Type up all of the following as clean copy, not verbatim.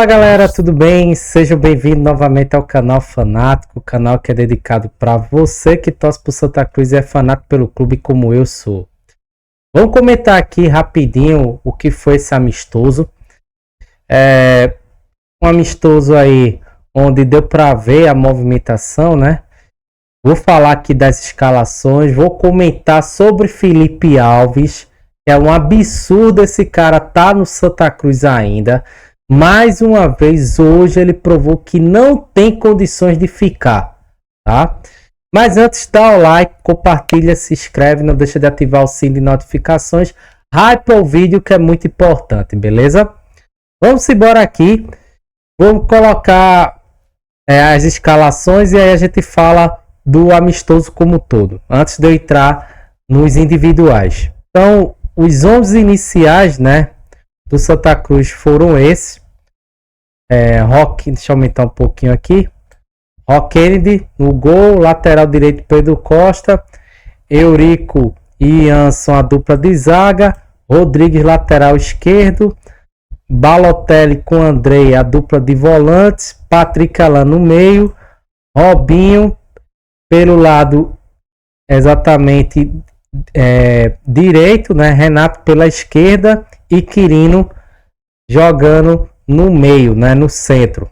Fala galera, tudo bem? Sejam bem-vindos novamente ao canal Fanático, o canal que é dedicado para você que torce por Santa Cruz e é fanático pelo clube como eu sou. Vamos comentar aqui rapidinho o que foi esse amistoso. Um amistoso aí onde deu para ver a movimentação, né? Vou falar aqui das escalações, vou comentar sobre Felipe Alves, que é um absurdo esse cara tá no Santa Cruz ainda. Mais uma vez, hoje ele provou que não tem condições de ficar, tá? Mas antes, dá o like, compartilha, se inscreve, não deixa de ativar o sininho de notificações. Hype o vídeo que é muito importante, beleza? Vamos embora aqui. Vamos colocar as escalações e aí a gente fala do amistoso como um todo, antes de eu entrar nos individuais. Então, os 11 iniciais, né, do Santa Cruz foram esses. Deixa eu aumentar um pouquinho aqui. Rock Kennedy no gol, lateral direito Pedro Costa, Eurico e Ianson a dupla de zaga, Rodrigues lateral esquerdo, Balotelli com Andrei a dupla de volantes, Patrick Alain no meio, Robinho pelo lado exatamente direito, né? Renato pela esquerda e Quirino jogando no meio, né? No centro.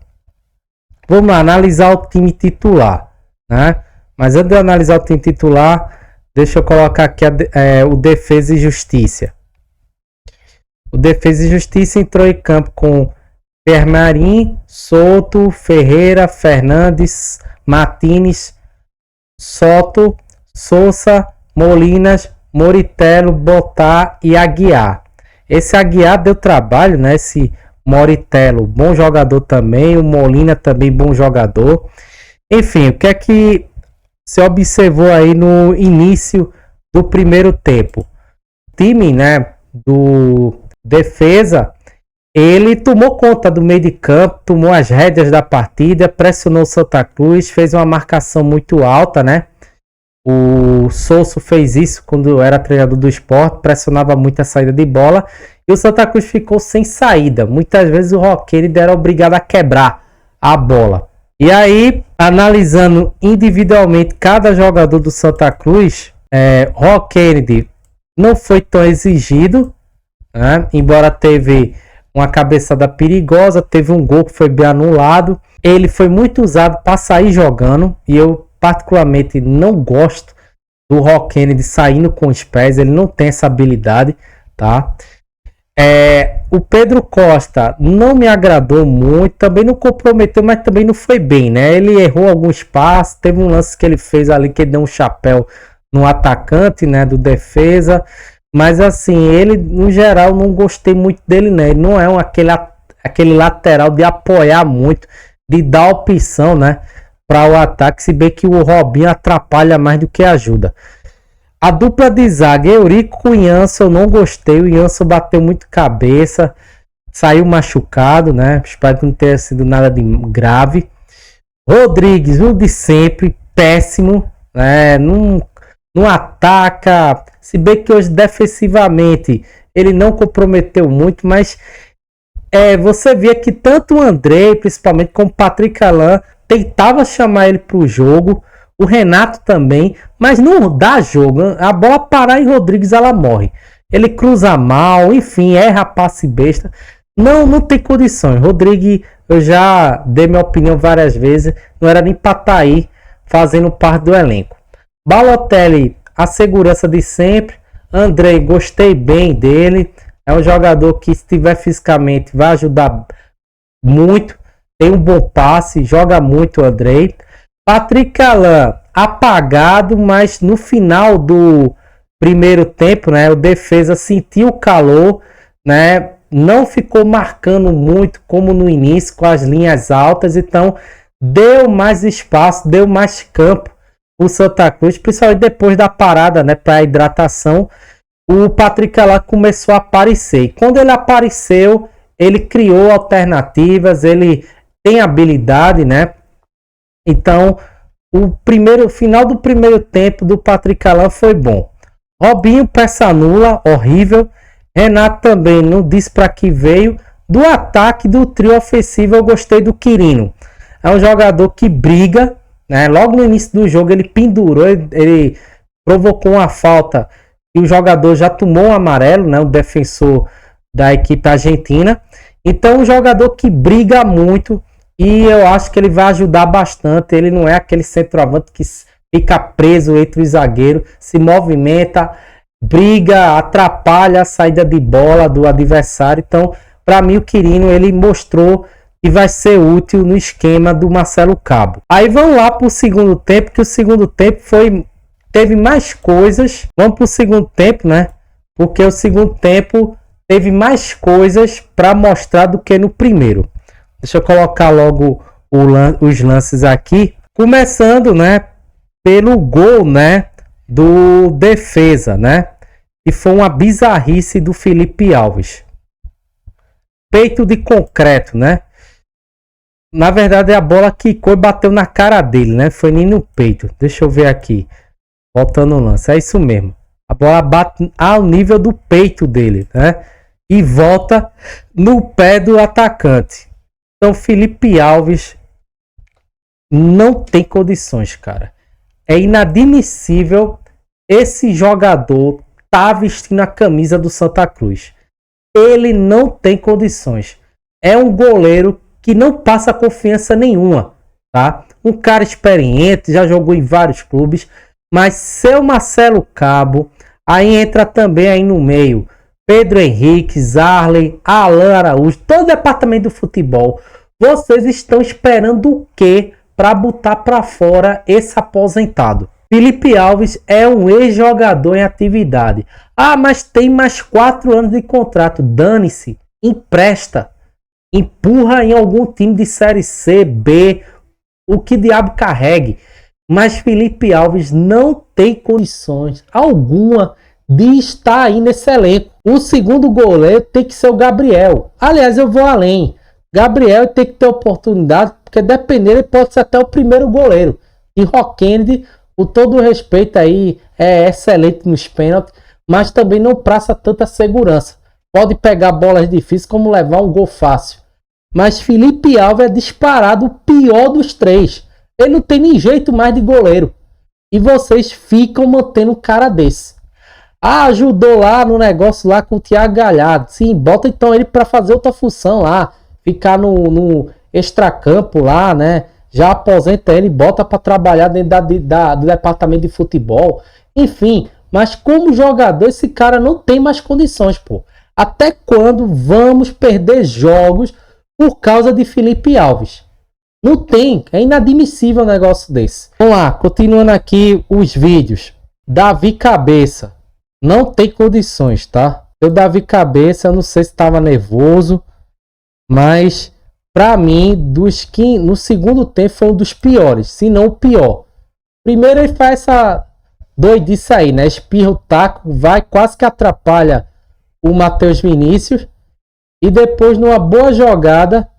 Vamos lá, analisar o time titular, né? Mas antes de eu analisar o time titular, deixa eu colocar aqui o Defesa e Justiça. O Defesa e Justiça entrou em campo com Permarim, Souto, Ferreira, Fernandes, Martínez, Soto, Sousa, Molinas, Moritello, Botar e Aguiar. Esse Aguiar deu trabalho, né? Esse Moritello, bom jogador também. O Molina também bom jogador. Enfim, o que é que se observou aí no início do primeiro tempo? O time, né, do Defesa, ele tomou conta do meio de campo, tomou as rédeas da partida, pressionou o Santa Cruz, fez uma marcação muito alta, né? O Sousa fez isso quando era treinador do Sport, pressionava muito a saída de bola e o Santa Cruz ficou sem saída. Muitas vezes o Rock Kennedy era obrigado a quebrar a bola. E aí, analisando individualmente cada jogador do Santa Cruz, Rock Kennedy não foi tão exigido, né? Embora teve uma cabeçada perigosa, teve um gol que foi bem anulado. Ele foi muito usado para sair jogando e eu particularmente não gosto do Rock Kennedy saindo com os pés, ele não tem essa habilidade, tá? O Pedro Costa não me agradou muito, também não comprometeu, mas também não foi bem, né? Ele errou alguns passos, teve um lance que ele fez ali que ele deu um chapéu no atacante, né, do Defesa, mas assim, ele no geral não gostei muito dele, né? Ele não é aquele lateral de apoiar muito, de dar opção, né, para o ataque, se bem que o Robinho atrapalha mais do que ajuda. A dupla de zaga, Eurico e Ianson, eu não gostei. O Ianson bateu muito cabeça, saiu machucado, né? Espero que não tenha sido nada de grave. Rodrigues, o de sempre, péssimo, né? Não ataca, se bem que hoje defensivamente ele não comprometeu muito, mas você via que tanto o Andrei, principalmente, como o Patrick Alain, tentava chamar ele para o jogo, o Renato também, mas não dá jogo. A bola parar em Rodrigues, ela morre. Ele cruza mal, enfim, erra passe besta. Não tem condições. Rodrigues, eu já dei minha opinião várias vezes, não era nem para estar aí fazendo parte do elenco. Balotelli, a segurança de sempre. Andrei, gostei bem dele. É um jogador que, se estiver fisicamente, vai ajudar muito. Tem um bom passe, joga muito o Andrei. Patrick Alain, apagado, mas no final do primeiro tempo, né, o Defesa sentiu o calor, né, não ficou marcando muito como no início, com as linhas altas, então deu mais espaço, deu mais campo o Santa Cruz, principalmente depois da parada, né, para a hidratação. O Patrick Alain começou a aparecer, e quando ele apareceu, ele criou alternativas, ele tem habilidade, né? Então, o final do primeiro tempo do Patrick Alain foi bom. Robinho, peça nula, horrível. Renato também não disse para que veio, Do ataque do trio ofensivo, eu gostei do Quirino. É um jogador que briga, né? Logo no início do jogo ele pendurou, ele provocou uma falta e o jogador já tomou um amarelo, né? O defensor da equipe argentina. Então, um jogador que briga muito e eu acho que ele vai ajudar bastante. Ele não é aquele centroavante que fica preso entre os zagueiros, se movimenta, briga, atrapalha a saída de bola do adversário. Então, para mim, o Quirino ele mostrou que vai ser útil no esquema do Marcelo Cabo. Aí vamos lá para o segundo tempo, que o segundo tempo teve mais coisas. Vamos para o segundo tempo, né? Porque o segundo tempo teve mais coisas para mostrar do que no primeiro. Deixa eu colocar logo os lances aqui. Começando, né? Pelo gol, né? Do defesa, né? E foi uma bizarrice do Felipe Alves. Peito de concreto, né? Na verdade, a bola quicou e bateu na cara dele, né? Foi nem no peito. Deixa eu ver aqui. Voltando o lance. É isso mesmo. A bola bate ao nível do peito dele, né? E volta no pé do atacante. Então, Felipe Alves não tem condições, cara. É inadmissível esse jogador tá vestindo a camisa do Santa Cruz. Ele não tem condições. É um goleiro que não passa confiança nenhuma, tá? Um cara experiente, já jogou em vários clubes, mas seu Marcelo Cabo, aí entra também aí no meio Pedro Henrique, Zarley, Alan Araújo, todo o departamento do futebol. Vocês estão esperando o quê para botar para fora esse aposentado? Felipe Alves é um ex-jogador em atividade. Ah, mas tem mais 4 anos de contrato. Dane-se, empresta. Empurra em algum time de série C, B, o que diabo carregue. Mas Felipe Alves não tem condições alguma de estar aí nesse elenco. O segundo goleiro tem que ser o Gabriel. Aliás, eu vou além. Gabriel tem que ter oportunidade, porque dependendo, ele pode ser até o primeiro goleiro. E Rock Kennedy, com todo o respeito aí, é excelente nos pênaltis, mas também não praça tanta segurança. Pode pegar bolas difíceis como levar um gol fácil. Mas Felipe Alves é disparado o pior dos três. Ele não tem nem jeito mais de goleiro. E vocês ficam mantendo um cara desse. Ah, ajudou lá no negócio lá com o Thiago Galhardo. Sim, bota então ele para fazer outra função lá. Ficar no extracampo lá, né? Já aposenta ele, bota para trabalhar dentro do departamento de futebol. Enfim, mas como jogador, esse cara não tem mais condições, pô. Até quando vamos perder jogos por causa de Felipe Alves? Não tem, é inadmissível um negócio desse. Vamos lá, continuando aqui os vídeos. Davi Cabeça, não tem condições, tá? O Davi Cabeça, eu não sei se estava nervoso, mas pra mim, dos que no segundo tempo foi um dos piores, se não o pior. Primeiro ele faz essa doidice aí, né? Espirra o taco, vai, quase que atrapalha o Matheus Vinícius. E depois, numa boa jogada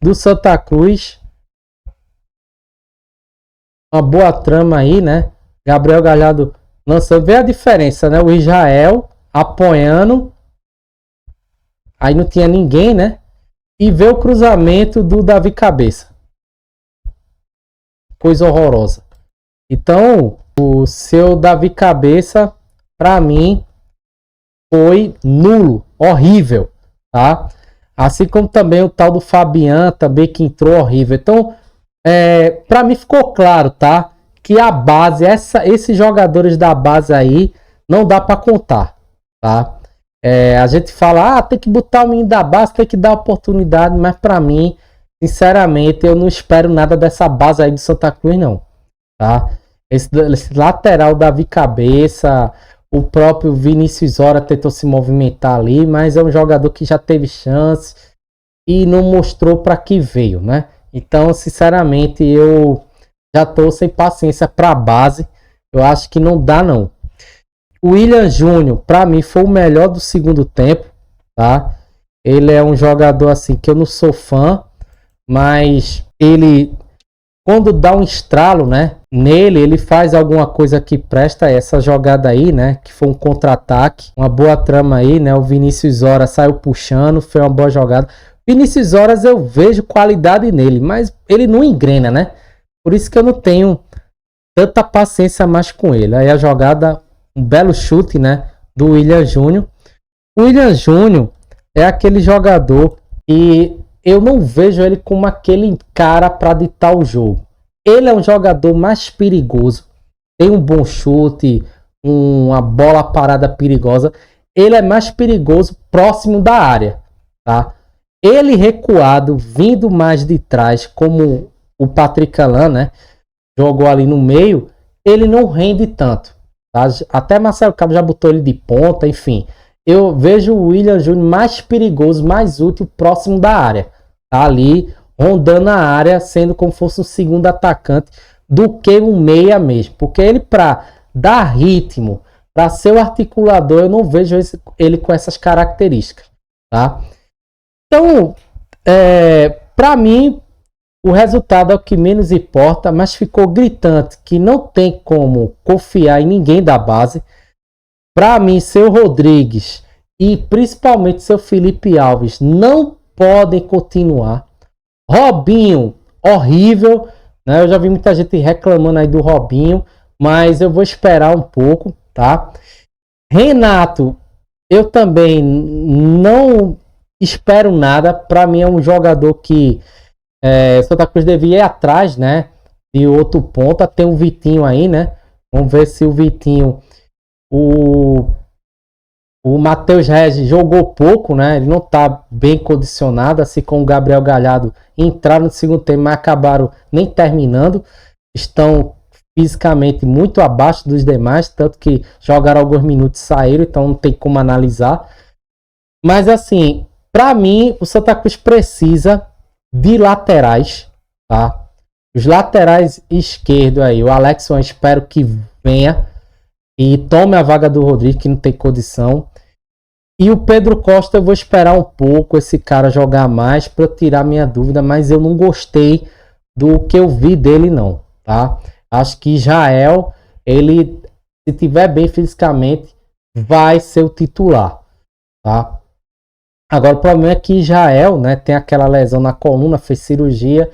do Santa Cruz, uma boa trama aí, né? Gabriel Galhardo lançou. Vê a diferença, né? O Israel apoiando. Aí não tinha ninguém, né? E vê o cruzamento do Davi Cabeça. Coisa horrorosa. Então, o seu Davi Cabeça, pra mim, foi nulo, horrível, tá? Assim como também o tal do Fabian, também que entrou horrível. Então, pra mim ficou claro, tá? Que a base, esses jogadores da base aí, não dá pra contar, tá? A gente fala, tem que botar o menino da base, tem que dar oportunidade, mas pra mim, sinceramente, eu não espero nada dessa base aí de Santa Cruz, não, tá? Esse lateral Davi Cabeça, o próprio Vinícius Ora tentou se movimentar ali, mas é um jogador que já teve chance e não mostrou para que veio, né? Então, sinceramente, eu já tô sem paciência pra base, eu acho que não dá, não. O William Júnior, para mim, foi o melhor do segundo tempo, tá? Ele é um jogador assim que eu não sou fã, mas ele quando dá um estralo, né, nele, ele faz alguma coisa que presta. Essa jogada aí, né, que foi um contra-ataque, uma boa trama aí, né, o Vinícius Horas saiu puxando, foi uma boa jogada. Vinícius Horas eu vejo qualidade nele, mas ele não engrena, né, por isso que eu não tenho tanta paciência mais com ele. Aí a jogada, um belo chute, né, do William Júnior. O William Júnior é aquele jogador que eu não vejo ele como aquele cara para ditar o jogo. Ele é um jogador mais perigoso, tem um bom chute, uma bola parada perigosa. Ele é mais perigoso próximo da área, tá? Ele recuado, vindo mais de trás, como o Patrick Alan, né, jogou ali no meio, ele não rende tanto, tá? Até Marcelo Cabo já botou ele de ponta, enfim. Eu vejo o William Júnior mais perigoso, mais útil, próximo da área. Tá ali, rondando a área, sendo como fosse um segundo atacante, do que um meia mesmo. Porque ele, para dar ritmo, para ser o articulador, eu não vejo ele com essas características. Tá? Então, para mim, o resultado é o que menos importa, mas ficou gritante que não tem como confiar em ninguém da base. Para mim, seu Rodrigues e principalmente seu Felipe Alves não podem continuar. Robinho, horrível, né? Eu já vi muita gente reclamando aí do Robinho, mas eu vou esperar um pouco, tá? Renato, eu também não espero nada. Para mim é um jogador que Santa Cruz devia ir atrás, né? De outro ponta. Tem o Vitinho aí, né? Vamos ver se o Vitinho... O Matheus Regis jogou pouco, né? Ele não tá bem condicionado, assim como o Gabriel Galhardo. Entraram no segundo tempo, mas acabaram nem terminando. Estão fisicamente muito abaixo dos demais, tanto que jogaram alguns minutos e saíram, então não tem como analisar. Mas assim, para mim, o Santa Cruz precisa de laterais, tá? Os laterais esquerdos aí, o Alexson, espero que venha e tome a vaga do Rodrigo, que não tem condição. E o Pedro Costa eu vou esperar um pouco esse cara jogar mais para tirar minha dúvida, mas eu não gostei do que eu vi dele não, tá? Acho que Jael, ele, se tiver bem fisicamente, vai ser o titular, tá? Agora o problema é que Jael, né, tem aquela lesão na coluna, fez cirurgia,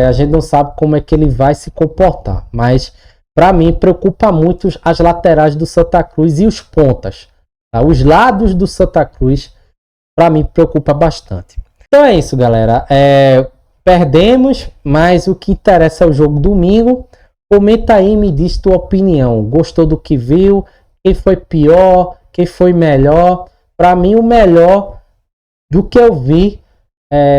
a gente não sabe como é que ele vai se comportar, mas para mim preocupa muito as laterais do Santa Cruz e os pontas. Tá? Os lados do Santa Cruz, para mim, preocupa bastante. Então é isso, galera. Perdemos, mas o que interessa é o jogo domingo. Comenta aí e me diz tua opinião. Gostou do que viu? Quem foi pior? Quem foi melhor? Para mim, o melhor do que eu vi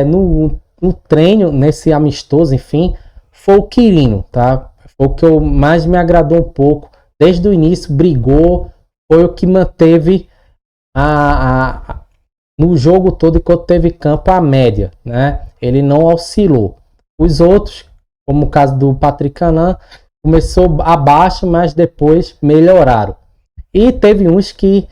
no treino, nesse amistoso, enfim, foi o Quirino, tá? Foi o que mais me agradou um pouco. Desde o início, brigou. Foi o que manteve no jogo todo, enquanto teve campo, a média, né? Ele não oscilou. Os outros, como o caso do Patrick Anan, começou abaixo, mas depois melhoraram. E teve uns que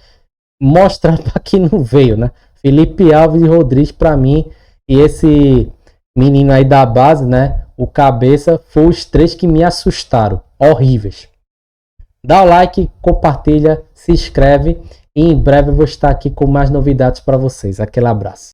mostraram que não veio, né? Felipe Alves e Rodrigues, para mim, e esse menino aí da base, né? O Cabeça, foram os três que me assustaram. Horríveis. Dá o like, compartilha, se inscreve e em breve eu vou estar aqui com mais novidades para vocês. Aquele abraço.